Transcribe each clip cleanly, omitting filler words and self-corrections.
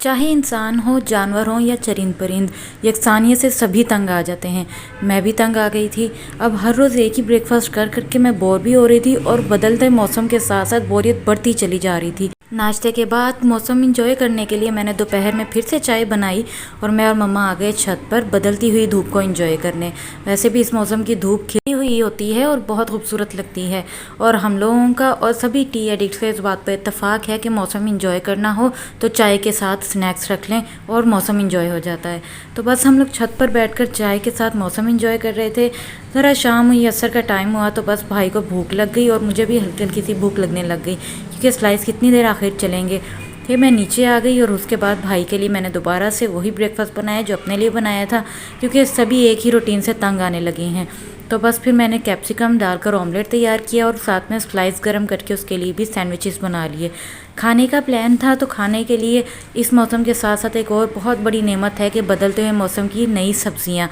चाहे इंसान हो, जानवर हो या चरिंद परिंद, यकसानियत से सभी तंग आ जाते हैं। मैं भी तंग आ गई थी। अब हर रोज़ एक ही ब्रेकफास्ट कर करके मैं बोर भी हो रही थी और बदलते मौसम के साथ साथ बोरियत बढ़ती चली जा रही थी। नाश्ते के बाद मौसम इंजॉय करने के लिए मैंने दोपहर में फिर से चाय बनाई और मैं और मम्मा आ गए छत पर बदलती हुई धूप को एंजॉय करने। वैसे भी इस मौसम की धूप खिली हुई होती है और बहुत खूबसूरत लगती है, और हम लोगों का और सभी टी एडिक्ट्स का इस बात पर इत्तेफाक है कि मौसम इंजॉय करना हो तो चाय के साथ स्नैक्स रख लें और मौसम इंजॉय हो जाता है। तो बस हम लोग छत पर बैठकर चाय के साथ मौसम इंजॉय कर रहे थे। ज़रा शाम हुई, असर का टाइम हुआ तो बस भाई को भूख लग गई और मुझे भी हल्की हल्की सी भूख लगने लग गई, क्योंकि स्लाइस कितनी देर आखिर चलेंगे। फिर मैं नीचे आ गई और उसके बाद भाई के लिए मैंने दोबारा से वही ब्रेकफास्ट बनाया जो अपने लिए बनाया था, क्योंकि सभी एक ही रूटीन से तंग आने लगे हैं। तो बस फिर मैंने कैप्सिकम डालकर ऑमलेट तैयार किया और साथ में स्लाइस गर्म करके उसके लिए भी सैंडविचेस बना लिए। खाने का प्लान था तो खाने के लिए इस मौसम के साथ साथ एक और बहुत बड़ी नेमत है कि बदलते हुए मौसम की नई सब्जियां,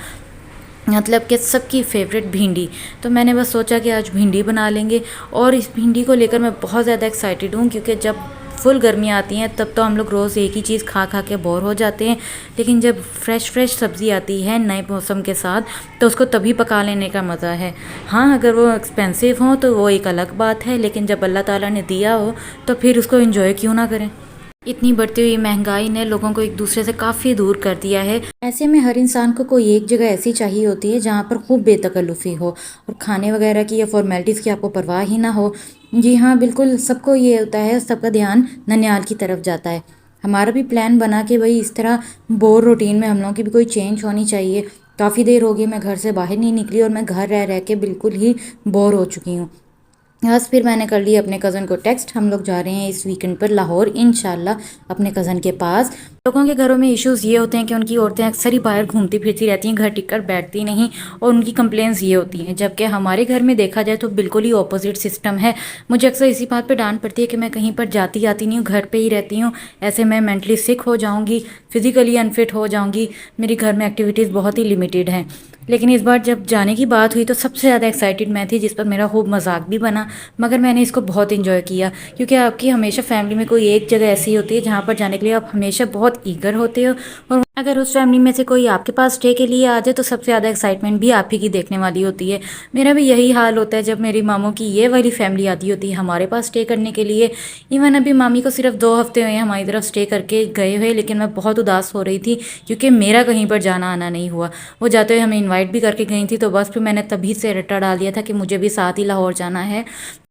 मतलब कि सबकी फेवरेट भिंडी। तो मैंने बस सोचा कि आज भिंडी बना लेंगे, और इस भिंडी को लेकर मैं बहुत ज़्यादा एक्साइटेड हूँ, क्योंकि जब फुल गर्मियाँ आती हैं तब तो हम लोग रोज़ एक ही चीज़ खा खा के बोर हो जाते हैं, लेकिन जब फ्रेश सब्ज़ी आती है नए मौसम के साथ तो उसको तभी पका लेने का मज़ा है। हाँ, अगर वो एक्सपेंसिव हो तो वो एक अलग बात है, लेकिन जब अल्लाह ताला ने दिया हो तो फिर उसको एंजॉय क्यों ना करें। इतनी बढ़ती हुई महंगाई ने लोगों को एक दूसरे से काफ़ी दूर कर दिया है। ऐसे में हर इंसान को कोई एक जगह ऐसी चाहिए होती है जहाँ पर खूब बेतकल्लुफ़ी हो और खाने वगैरह की या फॉर्मेलिटीज़ की आपको परवाह ही ना हो। जी हाँ, बिल्कुल सबको ये होता है, सबका ध्यान ननिहाल की तरफ जाता है। हमारा भी प्लान बना कि भाई इस तरह बोर रूटीन में हम लोगों की भी कोई चेंज होनी चाहिए। काफ़ी देर हो गई मैं घर से बाहर नहीं निकली और मैं घर रह रह के बिल्कुल ही बोर हो चुकी हूँ। बस फिर मैंने कर लिया अपने कज़न को टेक्स्ट, हम लोग जा रहे हैं इस वीकेंड पर लाहौर इंशाल्लाह अपने कज़न के पास। लोगों के घरों में इश्यूज़ ये होते हैं कि उनकी औरतें अक्सर ही बाहर घूमती फिरती रहती हैं, घर टिक कर बैठती नहीं, और उनकी कंप्लेंट्स ये होती हैं। जबकि हमारे घर में देखा जाए तो बिल्कुल ही ऑपोजिट सिस्टम है। मुझे अक्सर इसी बात पर डांट पड़ती है कि मैं कहीं पर जाती आती नहीं हूँ, घर पर ही रहती हूँ। ऐसे मैं मेंटली सिक हो जाऊँगी, फिज़िकली अनफिट हो जाऊँगी, मेरी घर में एक्टिविटीज़ बहुत ही लिमिटेड हैं। लेकिन इस बार जब जाने की बात हुई तो सबसे ज़्यादा एक्साइटेड मैं थी, जिस पर मेरा खूब मजाक भी बना, मगर मैंने इसको बहुत इंजॉय किया, क्योंकि आपकी हमेशा फैमिली में कोई एक जगह ऐसी होती है जहाँ पर जाने के लिए आप हमेशा बहुत ईगर होते हो, और अगर उस फैमिली में से कोई आपके पास स्टे के लिए आ जाए तो सबसे ज़्यादा एक्साइटमेंट भी आप ही की देखने वाली होती है। मेरा भी यही हाल होता है जब मेरी मामों की ये वाली फैमिली आती होती है हमारे पास स्टे करने के लिए। इवन अभी मामी को सिर्फ 2 हफ्ते हुए हमारी तरफ स्टे करके गए हुए, लेकिन मैं बहुत उदास हो रही थी क्योंकि मेरा कहीं पर जाना आना नहीं हुआ। वो जाते हुए हमें इनवाइट भी करके गई थी, तो बस फिर मैंने तभी से रट्टा डाल दिया था कि मुझे भी साथ ही लाहौर जाना है।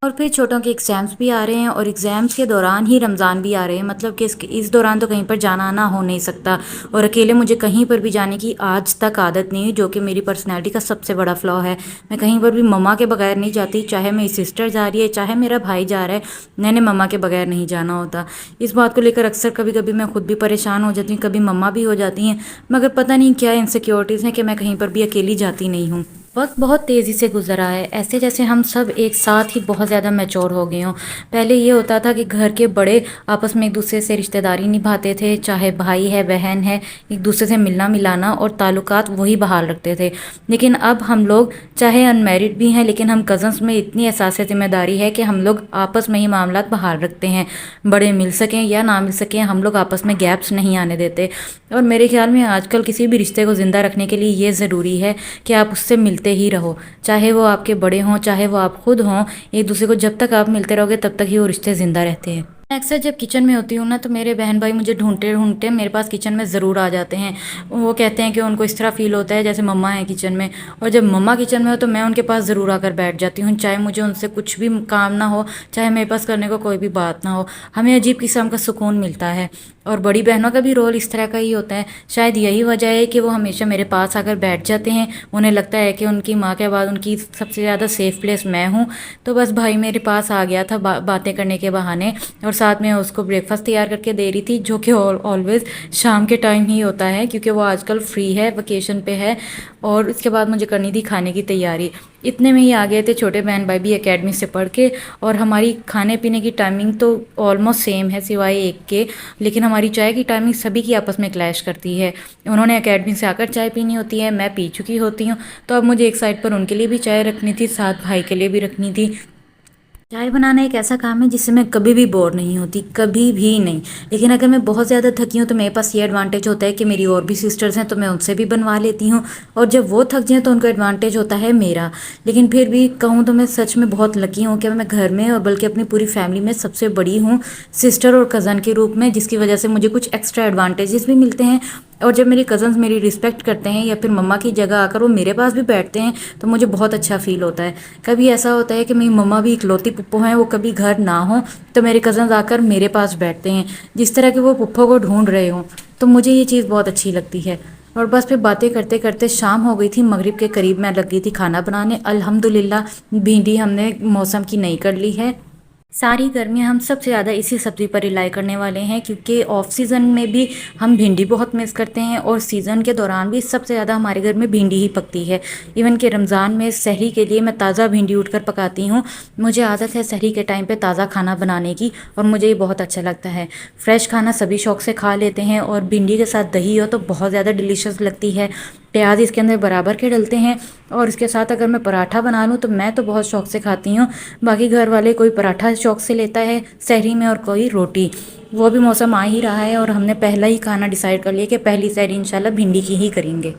और फिर छोटों के एग्ज़ाम्स भी आ रहे हैं और एग्ज़ाम्स के दौरान ही रमज़ान भी आ रहे हैं, मतलब कि इस दौरान तो कहीं पर जाना आना हो नहीं सकता, और अकेले मुझे कहीं पर भी जाने की आज तक आदत नहीं हुई, जो कि मेरी पर्सनैलिटी का सबसे बड़ा फ्लॉ है। मैं कहीं पर भी मम्मा के बगैर नहीं जाती, चाहे मेरी सिस्टर जा रही है चाहे मेरा भाई जा रहा है, मैंने मम्मा के बगैर नहीं जाना होता। इस बात को लेकर अक्सर कभी कभी मैं खुद भी परेशान हो जाती हूँ, कभी मम्मा भी हो जाती हैं, मगर पता नहीं क्या इनसिक्योरिटीज़ हैं कि मैं कहीं पर भी अकेली जाती नहीं हूँ। वक्त बहुत तेज़ी से गुजरा है, ऐसे जैसे हम सब एक साथ ही बहुत ज़्यादा मैच्योर हो गए हों। पहले ये होता था कि घर के बड़े आपस में एक दूसरे से रिश्तेदारी निभाते थे, चाहे भाई है बहन है, एक दूसरे से मिलना मिलाना और ताल्लुकात वही बहाल रखते थे। लेकिन अब हम लोग चाहे अनमेरिड भी हैं, लेकिन हम कज़न्स में इतनी एहसास ज़िम्मेदारी है कि हम लोग आपस में ही मामलात बहाल रखते हैं। बड़े मिल सकें या ना मिल सकें, हम लोग आपस में गैप्स नहीं आने देते। और मेरे ख्याल में आजकल किसी भी रिश्ते को ज़िंदा रखने के लिए ये ज़रूरी है कि आप उससे मिलते ही रहो, चाहे वो आपके बड़े हों चाहे वो आप खुद हों। एक दूसरे को जब तक आप मिलते रहोगे तब तक ही वो रिश्ते ज़िंदा रहते हैं। मैं अक्सर जब किचन में होती हूँ ना, तो मेरे बहन भाई मुझे ढूंढते ढूंढते मेरे पास किचन में ज़रूर आ जाते हैं। वो कहते हैं कि उनको इस तरह फील होता है जैसे मम्मा है किचन में, और जब मम्मा किचन में हो तो मैं उनके पास ज़रूर आकर बैठ जाती हूँ, चाहे मुझे उनसे कुछ भी काम ना हो, चाहे मेरे पास करने को कोई भी बात ना हो। हमें अजीब किस्म का सुकून मिलता है। और बड़ी बहनों का भी रोल इस तरह का ही होता है। शायद यही वजह है कि वो हमेशा मेरे पास आकर बैठ जाते हैं। उन्हें लगता है कि उनकी माँ के बाद उनकी सबसे ज़्यादा सेफ़ प्लेस मैं हूँ। तो बस भाई मेरे पास आ गया था बातें करने के बहाने, और साथ में उसको ब्रेकफास्ट तैयार करके दे रही थी, जो कि ऑलवेज़ शाम के टाइम ही होता है, क्योंकि वो आजकल फ्री है, वेकेशन पे है। और इसके बाद मुझे करनी थी खाने की तैयारी। इतने में ही आ गए थे छोटे बहन भाई भी एकेडमी से पढ़ के, और हमारी खाने पीने की टाइमिंग तो ऑलमोस्ट सेम है सिवाय एक के, लेकिन हमारी चाय की टाइमिंग सभी की आपस में क्लैश करती है। उन्होंने एकेडमी से आकर चाय पीनी होती है, मैं पी चुकी होती हूँ, तो अब मुझे एक साइड पर उनके लिए भी चाय रखनी थी, साथ भाई के लिए भी रखनी थी। चाय बनाना एक ऐसा काम है जिससे मैं कभी भी बोर नहीं होती, कभी भी नहीं। लेकिन अगर मैं बहुत ज़्यादा थकी हूँ तो मेरे पास ये एडवांटेज होता है कि मेरी और भी सिस्टर्स हैं तो मैं उनसे भी बनवा लेती हूँ। और जब वो थक जाएँ तो उनका एडवांटेज होता है मेरा। लेकिन फिर भी कहूँ तो मैं सच में बहुत लकी हूँ कि मैं घर में और बल्कि अपनी पूरी फैमिली में सबसे बड़ी हूँ, सिस्टर और कज़न के रूप में, जिसकी वजह से मुझे कुछ एक्स्ट्रा एडवांटेजेस भी मिलते हैं। और जब मेरी कज़न्स मेरी रिस्पेक्ट करते हैं या फिर मम्मा की जगह आकर वो मेरे पास भी बैठते हैं तो मुझे बहुत अच्छा फील होता है। कभी ऐसा होता है कि मेरी मम्मा भी इकलौती पुप्पो हैं, वो कभी घर ना हो तो मेरे कज़न्स आकर मेरे पास बैठते हैं, जिस तरह के वो पुप्पो को ढूंढ रहे हों। तो मुझे ये चीज़ बहुत अच्छी लगती है। और बस फिर बातें करते करते शाम हो गई थी, मगरिब के करीब मैं लग गई थी खाना बनाने। अल्हम्दुलिल्लाह भिंडी हमने मौसम की नहीं कर ली है। सारी गर्मियाँ हम सबसे ज़्यादा इसी सब्ज़ी पर रिलाई करने वाले हैं, क्योंकि ऑफ सीज़न में भी हम भिंडी बहुत मिस करते हैं और सीज़न के दौरान भी सबसे ज़्यादा हमारे घर में भिंडी ही पकती है। इवन कि रमज़ान में सहरी के लिए मैं ताज़ा भिंडी उठकर पकाती हूँ। मुझे आदत है सहरी के टाइम पे ताज़ा खाना बनाने की और मुझे ये बहुत अच्छा लगता है। फ्रेश खाना सभी शौक़ से खा लेते हैं और भिंडी के साथ दही हो तो बहुत ज़्यादा डिलीशियस लगती है। प्याज इसके अंदर बराबर के डलते हैं और इसके साथ अगर मैं पराठा बना लूँ तो मैं तो बहुत शौक़ से खाती हूँ। बाकी घर वाले कोई पराठा शौक़ से लेता है सहरी में और कोई रोटी। वो भी मौसम आ ही रहा है और हमने पहला ही खाना डिसाइड कर लिया कि पहली सहरी इंशाल्लाह भिंडी की ही करेंगे।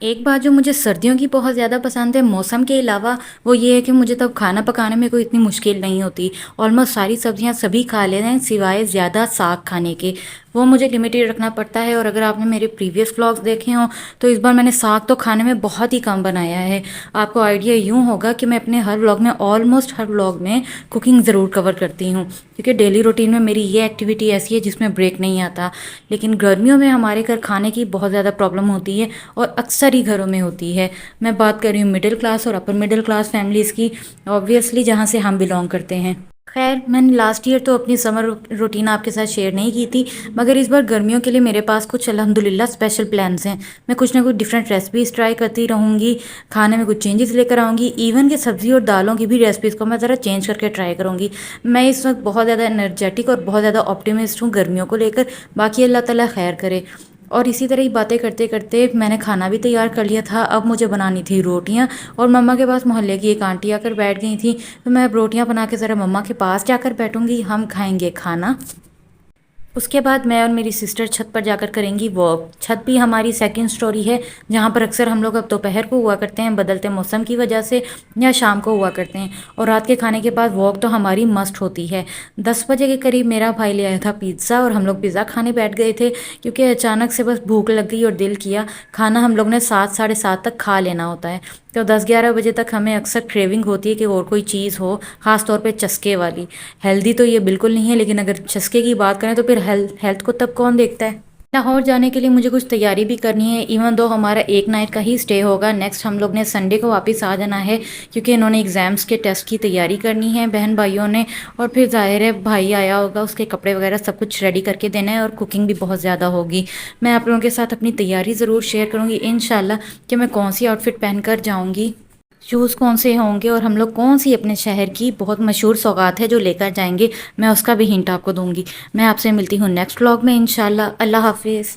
एक बात जो मुझे सर्दियों की बहुत ज़्यादा पसंद है मौसम के अलावा, वो ये है कि मुझे तब खाना पकाने में कोई इतनी मुश्किल नहीं होती। ऑलमोस्ट सारी सब्जियां सभी खा लेते हैं सिवाय ज़्यादा साग खाने के, वो मुझे लिमिटेड रखना पड़ता है। और अगर आपने मेरे प्रीवियस व्लॉग्स देखे हों तो इस बार मैंने साग तो खाने में बहुत ही कम बनाया है। आपको आइडिया यूँ होगा कि मैं अपने हर व्लॉग में, ऑलमोस्ट हर व्लॉग में कुकिंग ज़रूर कवर करती हूँ, क्योंकि डेली रूटीन में मेरी ये एक्टिविटी ऐसी है जिसमें ब्रेक नहीं आता। लेकिन गर्मियों में हमारे घर खाने की बहुत ज़्यादा प्रॉब्लम होती है और अक्सर ही घरों में होती है। मैं बात कर रही हूँ मिडिल क्लास और अपर मिडिल क्लास फैमिलीज़ की, ऑब्वियसली जहाँ से हम बिलोंग करते हैं। खैर, मैंने लास्ट ईयर तो अपनी समर रूटीन आपके साथ शेयर नहीं की थी, मगर इस बार गर्मियों के लिए मेरे पास कुछ अल्हम्दुलिल्लाह स्पेशल प्लान्स हैं। मैं कुछ ना कुछ डिफरेंट रेसिपीज़ ट्राई करती रहूँगी, खाने में कुछ चेंजेस लेकर आऊँगी। इवन कि सब्ज़ी और दालों की भी रेसिपीज़ को मैं ज़रा चेंज करके ट्राई करूँगी। मैं इस वक्त बहुत ज़्यादा एनर्जेटिक और बहुत ज़्यादा ऑप्टिमिस्ट हूँ गर्मियों को लेकर। बाकी अल्लाह ताला खैर करे। और इसी तरह ही बातें करते करते मैंने खाना भी तैयार कर लिया था। अब मुझे बनानी थी रोटियां और मम्मा के पास मोहल्ले की एक आंटी आकर बैठ गई थी, तो मैं अब रोटियां बना के ज़रा मम्मा के पास जाकर बैठूंगी, हम खाएंगे खाना। उसके बाद मैं और मेरी सिस्टर छत पर जाकर करेंगी वॉक। छत भी हमारी सेकंड स्टोरी है, जहाँ पर अक्सर हम लोग अब दोपहर को हुआ करते हैं बदलते मौसम की वजह से, या शाम को हुआ करते हैं। और रात के खाने के बाद वॉक तो हमारी मस्ट होती है। 10 बजे के करीब मेरा भाई ले आया था पिज़्ज़ा और हम लोग पिज़्ज़ा खाने बैठ गए थे, क्योंकि अचानक से बस भूख लग गई और दिल किया। खाना हम लोग ने 7 साढ़े 7 तक खा लेना होता है, तो 10-11 बजे तक हमें अक्सर क्रेविंग होती है कि और कोई चीज़ हो, ख़ास तौर पे चस्के वाली। हेल्दी तो ये बिल्कुल नहीं है, लेकिन अगर चस्के की बात करें तो फिर हेल्थ को तब कौन देखता है। लाहौर जाने के लिए मुझे कुछ तैयारी भी करनी है। इवन दो हमारा एक नाइट का ही स्टे होगा, नेक्स्ट हम लोग ने संडे को वापस आ जाना है, क्योंकि इन्होंने एग्ज़ाम्स के टेस्ट की तैयारी करनी है बहन भाइयों ने। और फिर जाहिर है भाई आया होगा, उसके कपड़े वगैरह सब कुछ रेडी करके देना है और कुकिंग भी बहुत ज़्यादा होगी। मैं आप लोगों के साथ अपनी तैयारी ज़रूर शेयर करूँगी इंशाल्लाह कि मैं कौन सी आउटफिट पहन कर जाऊँगी, शूज़ कौन से होंगे और हम लोग कौन सी अपने शहर की बहुत मशहूर सौगात है जो लेकर जाएंगे, मैं उसका भी हिंट आपको दूंगी। मैं आपसे मिलती हूँ नेक्स्ट व्लॉग में इंशाल्लाह। अल्लाह हाफिज़।